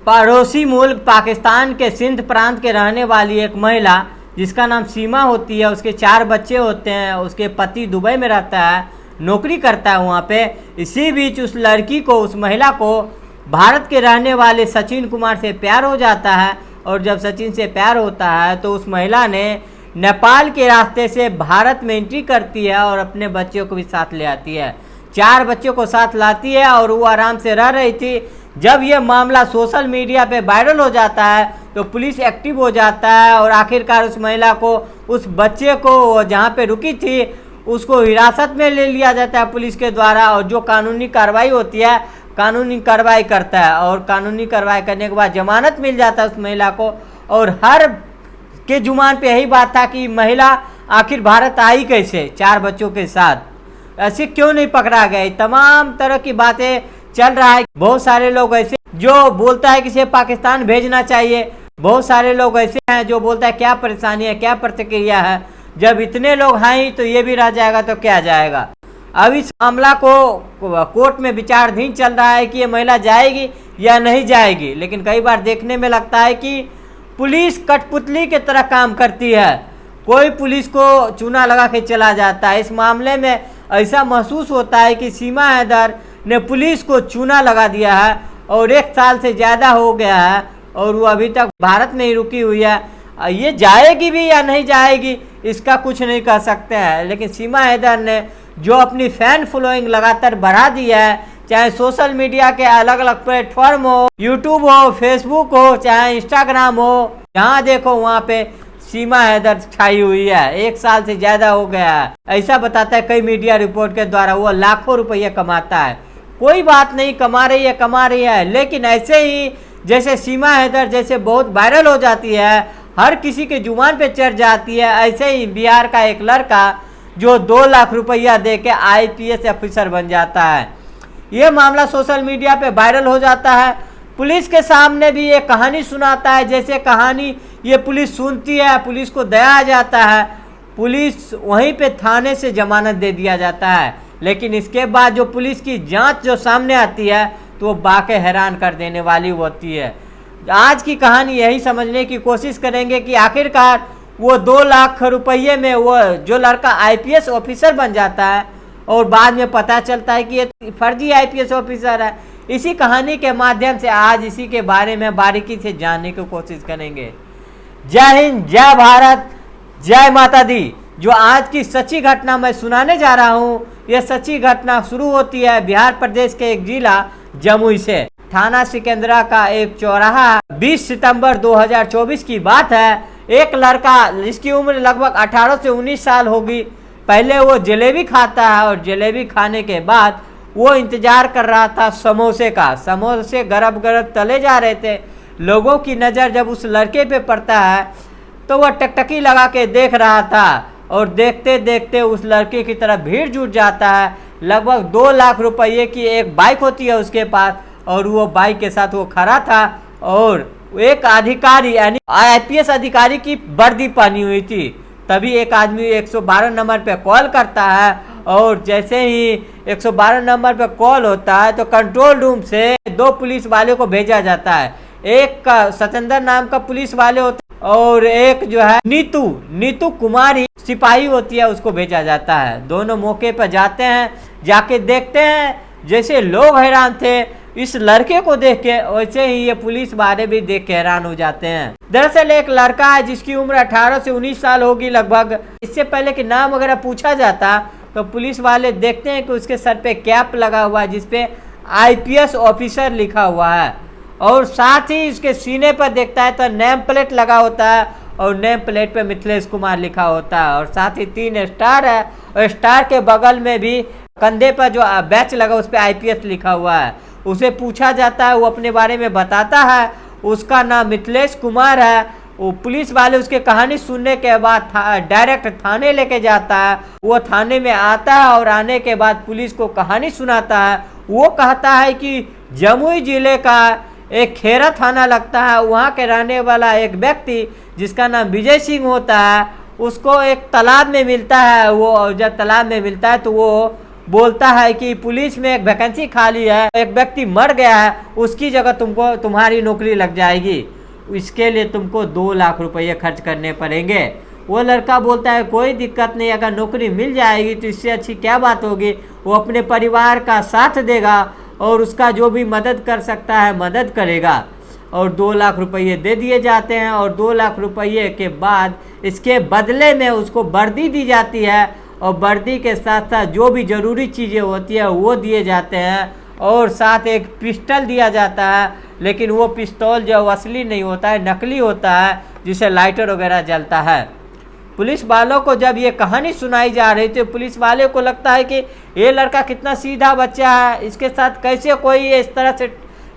पड़ोसी मुल्क पाकिस्तान के सिंध प्रांत के रहने वाली एक महिला जिसका नाम सीमा होती है, उसके 4 बच्चे होते हैं, उसके पति दुबई में रहता है, नौकरी करता है वहाँ पे। इसी बीच उस लड़की को, उस महिला को भारत के रहने वाले सचिन कुमार से प्यार हो जाता है। और जब सचिन से प्यार होता है तो उस महिला ने नेपाल के रास्ते से भारत में एंट्री करती है और अपने बच्चों को भी साथ ले आती है। 4 बच्चों को साथ लाती है और वो आराम से रह रही थी। जब ये मामला सोशल मीडिया पे वायरल हो जाता है तो पुलिस एक्टिव हो जाता है और आखिरकार उस महिला को, उस बच्चे को जहाँ पे रुकी थी उसको हिरासत में ले लिया जाता है पुलिस के द्वारा। और जो कानूनी कार्रवाई होती है, कानूनी कार्रवाई करता है और कानूनी कार्रवाई करने के बाद जमानत मिल जाता है उस महिला को। और हर के जुबान पे यही बात था कि महिला आखिर भारत आई कैसे 4 बच्चों के साथ, ऐसे क्यों नहीं पकड़ा गया। तमाम तरह की बातें चल रहा है। बहुत सारे लोग ऐसे जो बोलता है कि इसे पाकिस्तान भेजना चाहिए, बहुत सारे लोग ऐसे हैं जो बोलता है क्या परेशानी है, क्या प्रतिक्रिया है। जब इतने लोग हैं तो ये भी रह जाएगा तो क्या जाएगा। अब इस मामला को कोर्ट में विचाराधीन चल रहा है कि ये महिला जाएगी या नहीं जाएगी। लेकिन कई बार देखने में लगता है कि पुलिस कठपुतली की तरह काम करती है, कोई पुलिस को चूना लगा के चला जाता है। इस मामले में ऐसा महसूस होता है कि सीमा हैदर ने पुलिस को चूना लगा दिया है और 1 साल से ज़्यादा हो गया है और वो अभी तक भारत में ही रुकी हुई है। ये जाएगी भी या नहीं जाएगी इसका कुछ नहीं कह सकते हैं। लेकिन सीमा हैदर ने जो अपनी फैन फॉलोइंग लगातार बढ़ा दी है, चाहे सोशल मीडिया के अलग अलग प्लेटफॉर्म हो, यूट्यूब हो, फेसबुक हो, चाहे इंस्टाग्राम हो, जहाँ देखो वहाँ पे सीमा हैदर छाई हुई है। 1 साल से ज़्यादा हो गया है, ऐसा बताता है कई मीडिया रिपोर्ट के द्वारा। वो लाखों रुपये कमाता है। कोई बात नहीं, कमा रही है, लेकिन ऐसे ही जैसे सीमा हैदर जैसे बहुत वायरल हो जाती है, हर किसी के जुबान पे चढ़ जाती है, ऐसे ही बिहार का एक लड़का जो 2 लाख रुपया दे के IPS ऑफिसर बन जाता है। ये मामला सोशल मीडिया पे वायरल हो जाता है। पुलिस के सामने भी ये कहानी सुनाता है, जैसे कहानी ये पुलिस सुनती है, पुलिस को दया आ जाता है, पुलिस वहीं पे थाने से जमानत दे दिया जाता है। लेकिन इसके बाद जो पुलिस की जांच जो सामने आती है तो वो वाकई हैरान कर देने वाली होती है। आज की कहानी यही समझने की कोशिश करेंगे कि आखिरकार वो 2 लाख रुपये में वो जो लड़का IPS ऑफिसर बन जाता है और बाद में पता चलता है कि ये फर्जी IPS ऑफिसर है। इसी कहानी के माध्यम से आज इसी के बारे में बारीकी से जानने की कोशिश करेंगे। जय हिंद, जय भारत, जय माता दी। जो आज की सच्ची घटना मैं सुनाने जा रहा हूँ, यह सच्ची घटना शुरू होती है बिहार प्रदेश के एक जिला जमुई से। थाना सिकंदरा का एक चौराहा, 20 सितंबर 2024 की बात है। एक लड़का जिसकी उम्र लगभग 18 से 19 साल होगी, पहले वो जलेबी खाता है और जलेबी खाने के बाद वो इंतजार कर रहा था समोसे का। समोसे गरम गरम तले जा रहे थे। लोगों की नज़र जब उस लड़के पे पड़ता है तो वह टकटकी लगा के देख रहा था और देखते देखते उस लड़के की तरफ भीड़ जुट जाता है। लगभग 2 लाख रुपये की एक बाइक होती है उसके पास और वो बाइक के साथ वो खड़ा था और एक अधिकारी यानी IPS अधिकारी की वर्दी पहनी हुई थी। तभी एक आदमी 112 नंबर पे कॉल करता है और जैसे ही 112 नंबर पे कॉल होता है तो कंट्रोल रूम से 2 पुलिस वाले को भेजा जाता है। एक का सतेंद्र नाम का पुलिस वाले होता है और एक जो है नीतू कुमारी सिपाही होती है, उसको भेजा जाता है। दोनों मौके पर जाते हैं, जाके देखते हैं जैसे लोग हैरान थे इस लड़के को देख के, वैसे ही ये पुलिस वाले भी देख के हैरान हो जाते हैं। दरअसल एक लड़का है जिसकी उम्र 18 से 19 साल होगी लगभग। इससे पहले कि नाम वगैरह पूछा जाता तो पुलिस वाले देखते हैं कि उसके सर पे कैप लगा हुआ है जिसपे IPS ऑफिसर लिखा हुआ है और साथ ही इसके सीने पर देखता है तो नेम प्लेट लगा होता है और नेम प्लेट पे मिथिलेश कुमार लिखा होता है और साथ ही 3 स्टार है और स्टार के बगल में भी कंधे पर जो बैच लगा उस पर IPS लिखा हुआ है। उसे पूछा जाता है, वो अपने बारे में बताता है, उसका नाम मिथिलेश कुमार है। वो पुलिस वाले उसके कहानी सुनने के बाद डायरेक्ट थाने लेके जाता है। वो थाने में आता है और आने के बाद पुलिस को कहानी सुनाता है। वो कहता है कि जमुई जिले का एक खेरा थाना लगता है, वहाँ के रहने वाला एक व्यक्ति जिसका नाम विजय सिंह होता है, उसको एक तालाब में मिलता है। वो जब तालाब में मिलता है तो वो बोलता है कि पुलिस में एक वैकेंसी खाली है, एक व्यक्ति मर गया है, उसकी जगह तुम्हारी नौकरी लग जाएगी, इसके लिए तुमको 2 लाख रुपये खर्च करने पड़ेंगे। वो लड़का बोलता है कोई दिक्कत नहीं, अगर नौकरी मिल जाएगी तो इससे अच्छी क्या बात होगी। वो अपने परिवार का साथ देगा और उसका जो भी मदद कर सकता है मदद करेगा, और 2 लाख रुपये दे दिए जाते हैं। और 2 लाख रुपये के बाद इसके बदले में उसको वर्दी दी जाती है, और वर्दी के साथ साथ जो भी ज़रूरी चीज़ें होती है वो दिए जाते हैं, और साथ एक पिस्टल दिया जाता है। लेकिन वो पिस्तौल जो असली नहीं होता है, नकली होता है, जिसे लाइटर वगैरह जलता है। पुलिस वालों को जब ये कहानी सुनाई जा रही थी, पुलिस वाले को लगता है कि ये लड़का कितना सीधा बच्चा है, इसके साथ कैसे कोई इस तरह से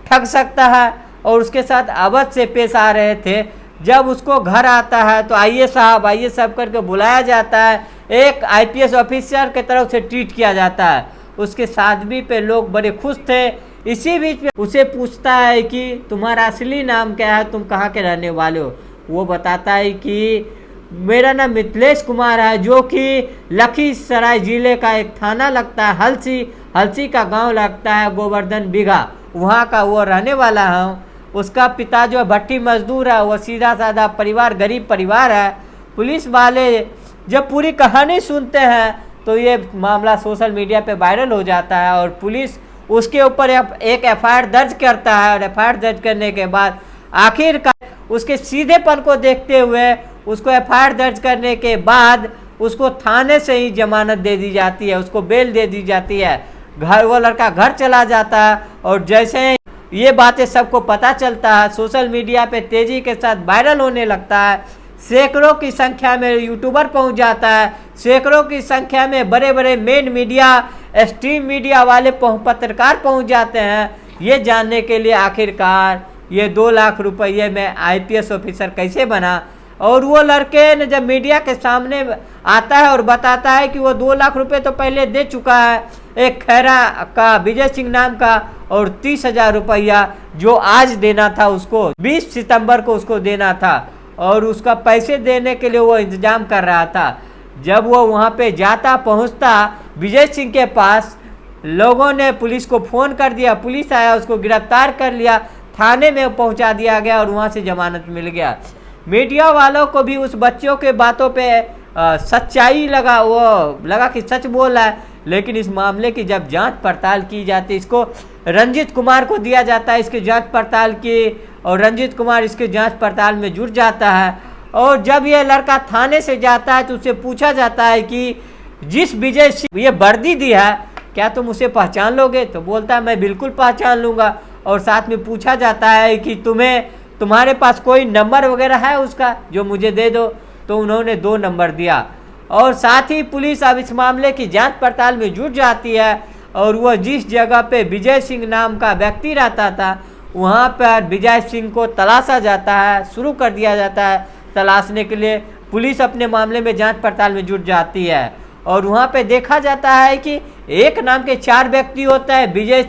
ठग सकता है, और उसके साथ अवध से पेश आ रहे थे। जब उसको घर आता है तो आइए साहब करके बुलाया जाता है, एक IPS ऑफिसर के तरफ से ट्रीट किया जाता है। उसके सादगी पे लोग बड़े खुश थे। इसी बीच में उसे पूछता है कि तुम्हारा असली नाम क्या है, तुम कहाँ के रहने वाले हो। वो बताता है कि मेरा नाम मिथिलेश कुमार है, जो कि लखीसराय जिले का एक थाना लगता है, हलसी का गांव लगता है, गोवर्धन बीघा, वहाँ का वो रहने वाला हूँ। उसका पिता जो भट्टी मजदूर है, वो सीधा साधा परिवार, गरीब परिवार है। पुलिस वाले जब पूरी कहानी सुनते हैं तो ये मामला सोशल मीडिया पे वायरल हो जाता है, और पुलिस उसके ऊपर एक FIR दर्ज करता है। और FIR दर्ज करने के बाद आखिरकार उसके सीधेपन को देखते हुए उसको FIR दर्ज करने के बाद उसको थाने से ही जमानत दे दी जाती है, उसको बेल दे दी जाती है। वो लड़का घर चला जाता है, और जैसे ये बातें सबको पता चलता है, सोशल मीडिया पे तेज़ी के साथ वायरल होने लगता है। सैकड़ों की संख्या में यूट्यूबर पहुंच जाता है, सैकड़ों की संख्या में बड़े बड़े मेन मीडिया, स्ट्रीम मीडिया वाले पत्रकार पहुंच जाते हैं, ये जानने के लिए आखिरकार ये 2 लाख रुपये में IPS ऑफिसर कैसे बना। और वो लड़के ने जब मीडिया के सामने आता है और बताता है कि वो 2 लाख रुपए तो पहले दे चुका है, एक खैरा का विजय सिंह नाम का, और 30,000 रुपया जो आज देना था उसको, 20 सितंबर को उसको देना था, और उसका पैसे देने के लिए वो इंतजाम कर रहा था। जब वो वहाँ पे पहुँचता विजय सिंह के पास, लोगों ने पुलिस को फ़ोन कर दिया, पुलिस आया, उसको गिरफ्तार कर लिया, थाने में पहुँचा दिया गया, और वहाँ से जमानत मिल गया। मीडिया वालों को भी उस बच्चों के बातों पे सच्चाई लगा कि सच बोल रहा है। लेकिन इस मामले की जब जांच पड़ताल की जाती है, इसको रंजित कुमार को दिया जाता है इसकी जांच पड़ताल की, और रंजित कुमार इसके जांच पड़ताल में जुट जाता है। और जब ये लड़का थाने से जाता है तो उससे पूछा जाता है कि जिस विजय सिंह ये वर्दी दी है, क्या तुम उसे पहचान लोगे? तो बोलता है मैं बिल्कुल पहचान लूँगा। और साथ में पूछा जाता है कि तुम्हारे पास कोई नंबर वगैरह है उसका जो मुझे दे दो। तो उन्होंने 2 नंबर दिया, और साथ ही पुलिस अब इस मामले की जांच पड़ताल में जुट जाती है, और वह जिस जगह पे विजय सिंह नाम का व्यक्ति रहता था, वहाँ पर विजय सिंह को तलाशा जाता है, शुरू कर दिया जाता है तलाशने के लिए। पुलिस अपने मामले में जांच पड़ताल में जुट जाती है, और वहाँ पे देखा जाता है कि एक नाम के 4 व्यक्ति होता है, विजय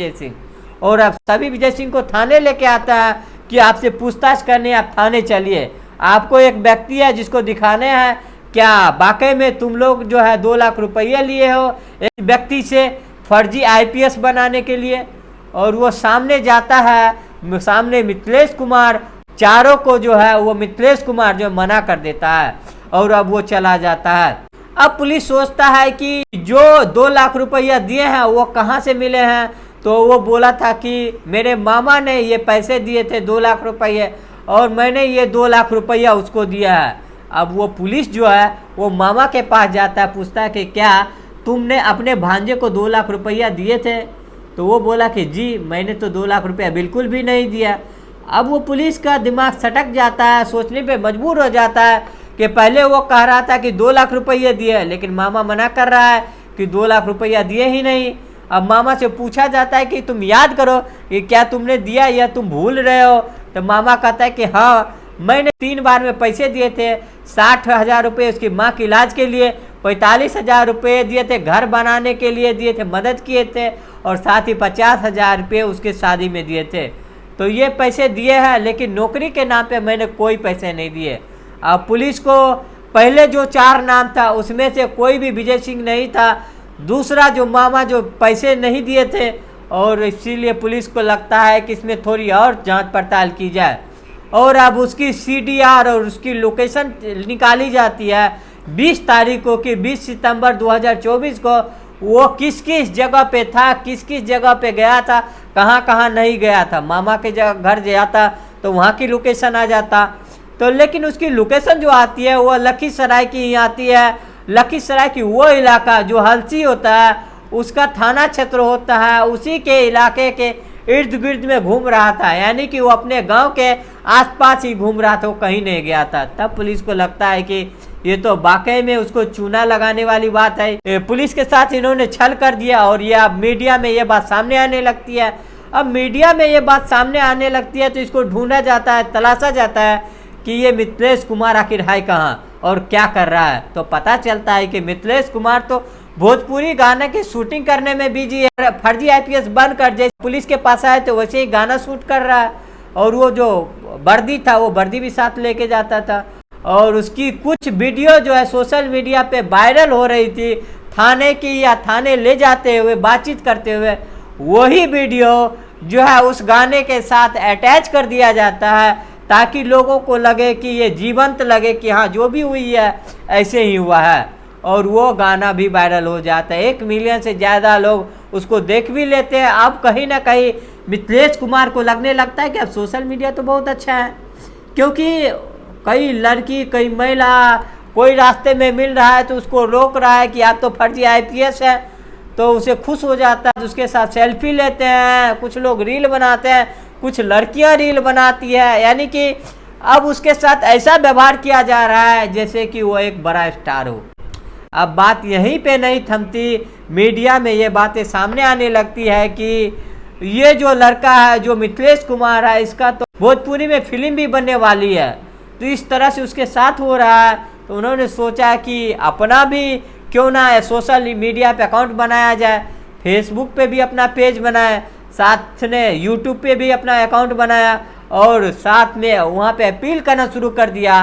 सिंह। और अब सभी विजय सिंह को थाने लेके आता है कि आपसे पूछताछ करने आप थाने चलिए, आपको एक व्यक्ति है जिसको दिखाने हैं, क्या वाकई में तुम लोग जो है 2 लाख रुपये लिए हो एक व्यक्ति से फर्जी IPS बनाने के लिए। और वो सामने जाता है, सामने मिथिलेश कुमार, चारों को जो है वो मिथिलेश कुमार जो मना कर देता है, और अब वो चला जाता है। अब पुलिस सोचता है कि जो 2 लाख रुपया दिए हैं वो कहाँ से मिले हैं। तो वो बोला था कि मेरे मामा ने ये पैसे दिए थे 2 लाख रुपये, और मैंने ये 2 लाख रुपया उसको दिया है। अब वो पुलिस जो है वो मामा के पास जाता है, पूछता है कि क्या तुमने अपने भांजे को 2 लाख रुपया दिए थे? तो वो बोला कि जी मैंने तो 2 लाख रुपया बिल्कुल भी नहीं दिया। अब वो पुलिस का दिमाग सटक जाता है, सोचने पे मजबूर हो जाता है कि पहले वो कह रहा था कि 2 लाख रुपये दिए, लेकिन मामा मना कर रहा है कि 2 लाख रुपया दिए ही नहीं। अब मामा से पूछा जाता है कि तुम याद करो कि क्या तुमने दिया या तुम भूल रहे हो। तो मामा कहता है कि हाँ मैंने 3 बार में पैसे दिए थे, 60,000 रुपये उसकी माँ के इलाज के लिए, 45,000 रुपये दिए थे घर बनाने के लिए दिए थे, मदद किए थे, और साथ ही 50,000 रुपये उसके शादी में दिए थे। तो ये पैसे दिए हैं, लेकिन नौकरी के नाम पे मैंने कोई पैसे नहीं दिए। अब पुलिस को पहले जो 4 नाम था उसमें से कोई भी विजय सिंह नहीं था। दूसरा जो मामा जो पैसे नहीं दिए थे, और इसीलिए पुलिस को लगता है कि इसमें थोड़ी और जांच पड़ताल की जाए। और अब उसकी CDR और उसकी लोकेशन निकाली जाती है 20 तारीख को कि 20 सितंबर 2024 को वो किस किस जगह पे था, किस किस जगह पे गया था, कहाँ कहाँ नहीं गया था। मामा के घर जाता तो वहाँ की लोकेशन आ जाता, तो लेकिन उसकी लोकेशन जो आती है वो लखीसराय की ही आती है। लखीसराय की वो इलाका जो हलसी होता है उसका थाना क्षेत्र होता है, उसी के इलाके के इर्द गिर्द में घूम रहा था, यानी कि वो अपने गांव के आसपास ही घूम रहा था, वो कहीं नहीं गया था। तब पुलिस को लगता है कि ये तो वाकई में उसको चूना लगाने वाली बात है, पुलिस के साथ इन्होंने छल कर दिया। और ये अब मीडिया में ये बात सामने आने लगती है। अब मीडिया में ये बात सामने आने लगती है तो इसको ढूंढा जाता है, तलाशा जाता है कि ये मिथिलेश कुमार आखिर है कहाँ और क्या कर रहा है। तो पता चलता है कि मिथिलेश कुमार तो भोजपुरी गाना की शूटिंग करने में बिजी है। फर्जी IPS बनकर जैसे पुलिस के पास आए तो वैसे ही गाना शूट कर रहा है, और वो जो वर्दी था वो वर्दी भी साथ लेके जाता था। और उसकी कुछ वीडियो जो है सोशल मीडिया पे वायरल हो रही थी, थाने की या थाने ले जाते हुए बातचीत करते हुए, वही वीडियो जो है उस गाने के साथ अटैच कर दिया जाता है ताकि लोगों को लगे कि ये जीवंत लगे कि हाँ जो भी हुई है ऐसे ही हुआ है। और वो गाना भी वायरल हो जाता है, 1 मिलियन से ज़्यादा लोग उसको देख भी लेते हैं। अब कहीं ना कहीं मिथिलेश कुमार को लगने लगता है कि अब सोशल मीडिया तो बहुत अच्छा है, क्योंकि कई लड़की कई महिला कोई रास्ते में मिल रहा है तो उसको रोक रहा है कि आप तो फर्जी IPS है, तो उसे खुश हो जाता है, उसके साथ सेल्फी लेते हैं, कुछ लोग रील बनाते हैं, कुछ लड़कियां रील बनाती है, यानी कि अब उसके साथ ऐसा व्यवहार किया जा रहा है जैसे कि वो एक बड़ा स्टार हो। अब बात यहीं पे नहीं थमती, मीडिया में ये बातें सामने आने लगती है कि ये जो लड़का है जो मिथिलेश कुमार है इसका तो भोजपुरी में फिल्म भी बनने वाली है, तो इस तरह से उसके साथ हो रहा है। तो उन्होंने सोचा कि अपना भी क्यों ना सोशल मीडिया पे अकाउंट बनाया जाए, फेसबुक पे भी अपना पेज बनाए, साथ में यूट्यूब पे भी अपना अकाउंट बनाया, और साथ में वहाँ पे अपील करना शुरू कर दिया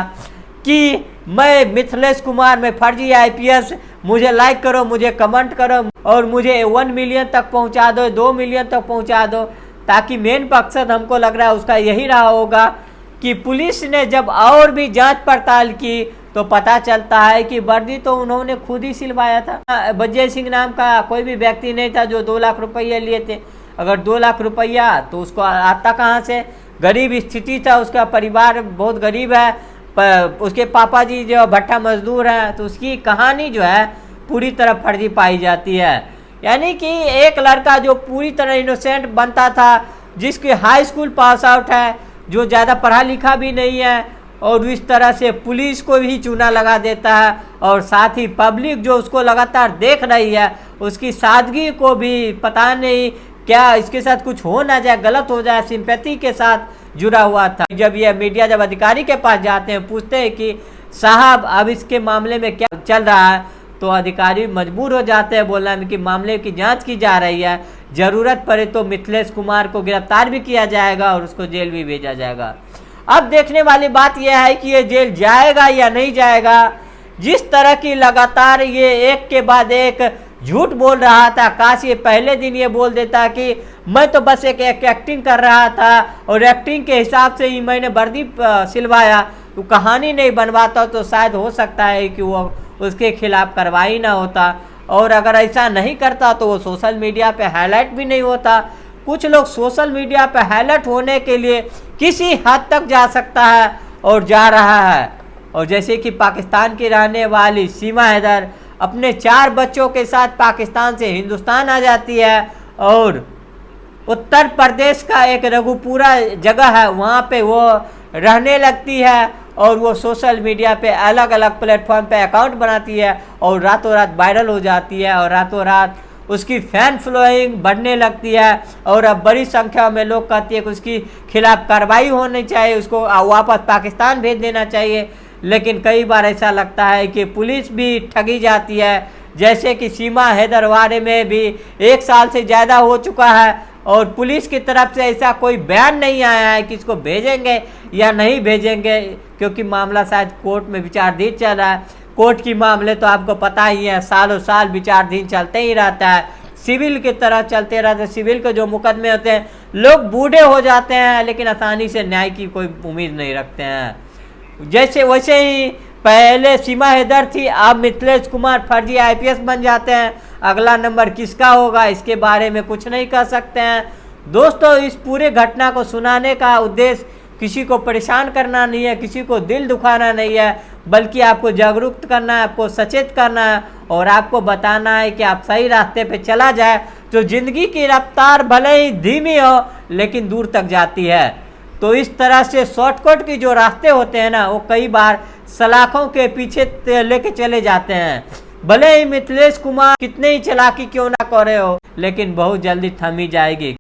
कि मैं मिथिलेश कुमार में फर्जी IPS, मुझे लाइक करो, मुझे कमेंट करो और मुझे 1 मिलियन तक पहुंचा दो, 2 मिलियन तक पहुंचा दो, ताकि मेन मकसद हमको लग रहा है उसका यही रहा होगा कि पुलिस ने जब और भी जांच पड़ताल की तो पता चलता है कि वर्दी तो उन्होंने खुद ही सिलवाया था। विजय सिंह नाम का कोई भी व्यक्ति नहीं था जो 2 लाख रुपये लिए थे। अगर 2 लाख रुपया तो उसको आता कहाँ से, गरीब स्थिति था, उसका परिवार बहुत गरीब है, उसके पापा जी जो भट्टा मजदूर हैं, तो उसकी कहानी जो है पूरी तरह फर्जी पाई जाती है। यानी कि एक लड़का जो पूरी तरह इनोसेंट बनता था, जिसकी हाई स्कूल पास आउट है, जो ज़्यादा पढ़ा लिखा भी नहीं है, और इस तरह से पुलिस को भी चूना लगा देता है, और साथ ही पब्लिक जो उसको लगातार देख रही है उसकी सादगी को भी पता नहीं क्या इसके साथ कुछ हो ना जाए, गलत हो जाए, सिंपैथी के साथ जुड़ा हुआ था। जब यह मीडिया जब अधिकारी के पास जाते हैं, पूछते हैं कि साहब अब इसके मामले में क्या चल रहा है, तो अधिकारी मजबूर हो जाते हैं बोलने में कि मामले की जांच की जा रही है, ज़रूरत पड़े तो मिथिलेश कुमार को गिरफ्तार भी किया जाएगा और उसको जेल भी भेजा जाएगा। अब देखने वाली बात यह है कि ये जेल जाएगा या नहीं जाएगा। जिस तरह की लगातार ये एक के बाद एक झूठ बोल रहा था, काश ये पहले दिन ये बोल देता कि मैं तो बस एक एक्टिंग कर रहा था और एक्टिंग के हिसाब से ही मैंने वर्दी सिलवाया, तो कहानी नहीं बनवाता तो शायद हो सकता है कि वो उसके खिलाफ कार्रवाई ना होता। और अगर ऐसा नहीं करता तो वो सोशल मीडिया पे हाईलाइट भी नहीं होता। कुछ लोग सोशल मीडिया पे हाईलाइट होने के लिए किसी हद तक जा सकता है और जा रहा है। और जैसे कि पाकिस्तान की रहने वाली सीमा हैदर अपने 4 बच्चों के साथ पाकिस्तान से हिंदुस्तान आ जाती है और उत्तर प्रदेश का एक रघुपुरा जगह है वहाँ पे वो रहने लगती है, और वो सोशल मीडिया पे अलग अलग प्लेटफॉर्म पे अकाउंट बनाती है और रातों रात वायरल हो जाती है, और रातों रात उसकी फैन फॉलोइंग बढ़ने लगती है। और अब बड़ी संख्या में लोग कहती है कि उसकी खिलाफ कार्रवाई होनी चाहिए, उसको वापस पाकिस्तान भेज देना चाहिए। लेकिन कई बार ऐसा लगता है कि पुलिस भी ठगी जाती है, जैसे कि सीमा हैदर बारे में भी 1 साल से ज़्यादा हो चुका है और पुलिस की तरफ से ऐसा कोई बयान नहीं आया है कि इसको भेजेंगे या नहीं भेजेंगे, क्योंकि मामला शायद कोर्ट में विचाराधीन चल रहा है। कोर्ट की मामले तो आपको पता ही है, सालों साल विचाराधीन चलते ही रहता है, सिविल की तरह चलते रहते हैं। सिविल के जो मुकदमे होते हैं, लोग बूढ़े हो जाते हैं लेकिन आसानी से न्याय की कोई उम्मीद नहीं रखते हैं। जैसे वैसे ही पहले सीमा हैदर थी, अब मिथिलेश कुमार फर्जी IPS बन जाते हैं। अगला नंबर किसका होगा इसके बारे में कुछ नहीं कह सकते हैं। दोस्तों, इस पूरे घटना को सुनाने का उद्देश्य किसी को परेशान करना नहीं है, किसी को दिल दुखाना नहीं है, बल्कि आपको जागरूक करना है, आपको सचेत करना है और आपको बताना है कि आप सही रास्ते पे चला जाए तो ज़िंदगी की रफ्तार भले ही धीमी हो लेकिन दूर तक जाती है। तो इस तरह से शॉर्टकट की जो रास्ते होते हैं ना, वो कई बार सलाखों के पीछे लेके चले जाते हैं। भले ही मिथिलेश कुमार कितने ही चालाकी क्यों ना करे हो, लेकिन बहुत जल्दी थम ही जाएगी।